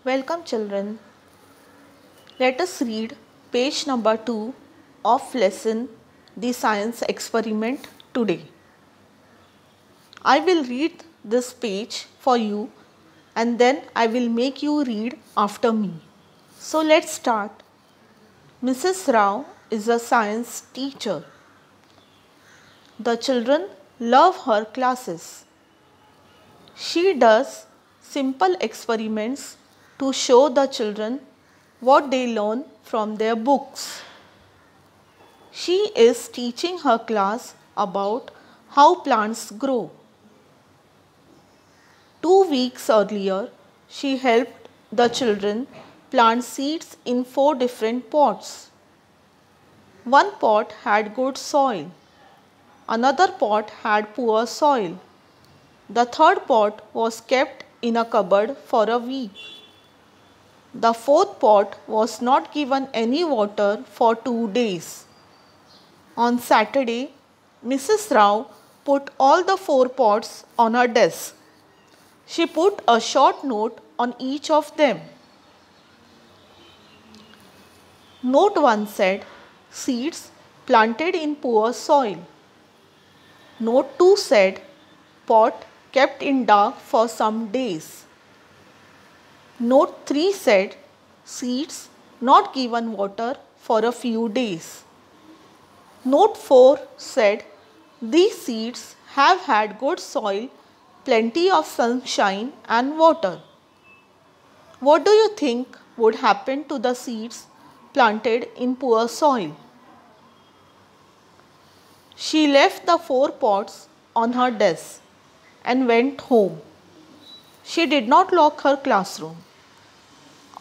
Welcome children. Let us read page number 2 of lesson The Science Experiment today. I will read this page for you and then I will make you read after me. So let's start. Mrs. Rao is a science teacher. The children love her classes. She does simple experiments to show the children what they learn from their books. She is teaching her class about how plants grow. 2 weeks earlier, she helped the children plant seeds in 4 different pots. One pot had good soil. Another pot had poor soil. The third pot was kept in a cupboard for a week. The fourth pot was not given any water for 2 days. On Saturday, Mrs. Rao put all the 4 pots on her desk. She put a short note on each of them. Note 1 said, "Seeds planted in poor soil." Note 2 said, "Pot kept in dark for some days." Note 3 said, "Seeds not given water for a few days." Note 4 said, "These seeds have had good soil, plenty of sunshine and water." What do you think would happen to the seeds planted in poor soil? She left the 4 pots on her desk and went home. She did not lock her classroom.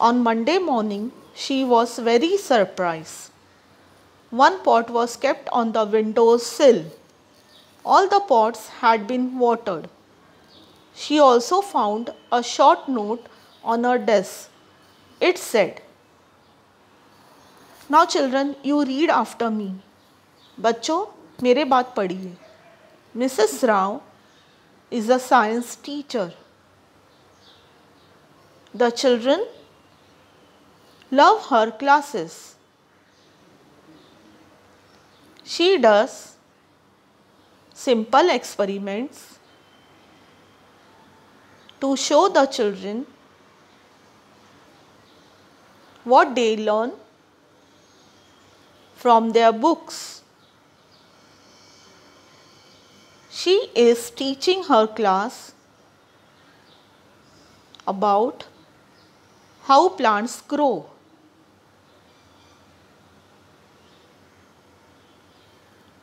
On Monday morning, she was very surprised. One pot was kept on the window sill. All the pots had been watered. She also found a short note on her desk. It said, "Now children, you read after me." बच्चों, मेरे बात पढ़िए. Mrs. Rao is a science teacher. The children love her classes. She does simple experiments to show the children what they learn from their books. She is teaching her class about how plants grow.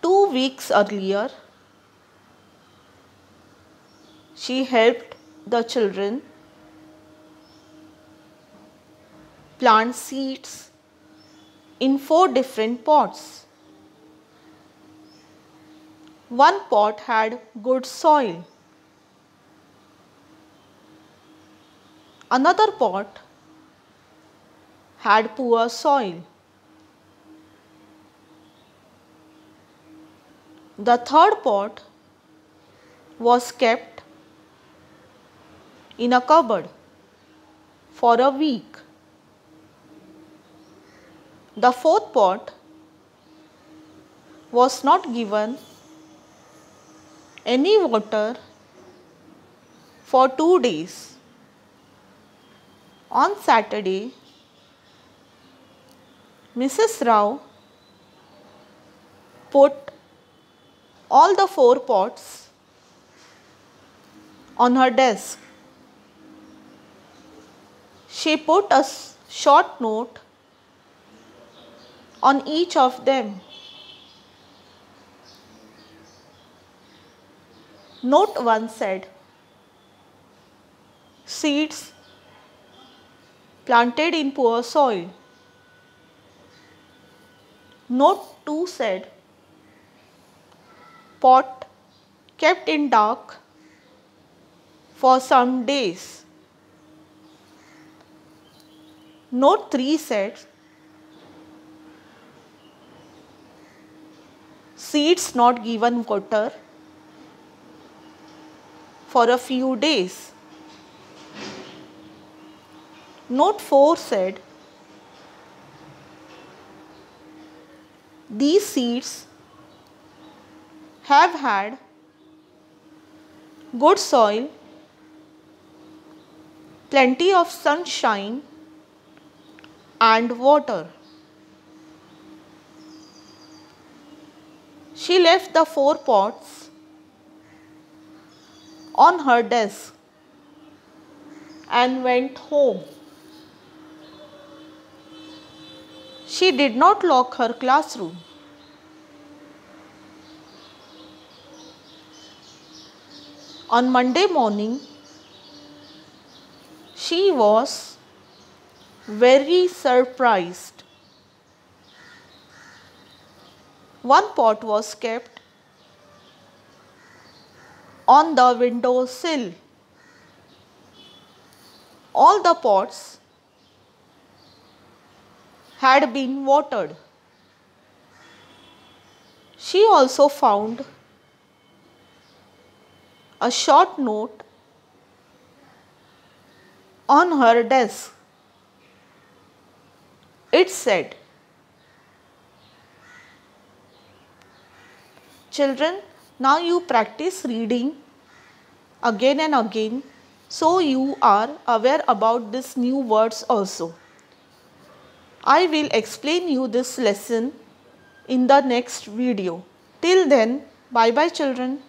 2 weeks earlier, she helped the children plant seeds in 4 different pots. One pot had good soil. Another pot had poor soil. The third pot was kept in a cupboard for a week. The fourth pot was not given any water for 2 days. On Saturday, Mrs. Rao put all the 4 pots on her desk. She put a short note on each of them. Note 1 said, "Seeds planted in poor soil." Note 2 said, "Pot kept in dark for some days." Note 3 said, "Seeds not given water for a few days." Note 4 said, these seeds have had good soil, plenty of sunshine and water. She left the 4 pots on her desk and went home. She did not lock her classroom. On Monday morning, she was very surprised. One pot was kept on the window sill. All the pots had been watered. She also found a short note on her desk. It said, "Children, now you practice reading again and again so you are aware about these new words also. I will explain you this lesson in the next video. Till then, bye bye children."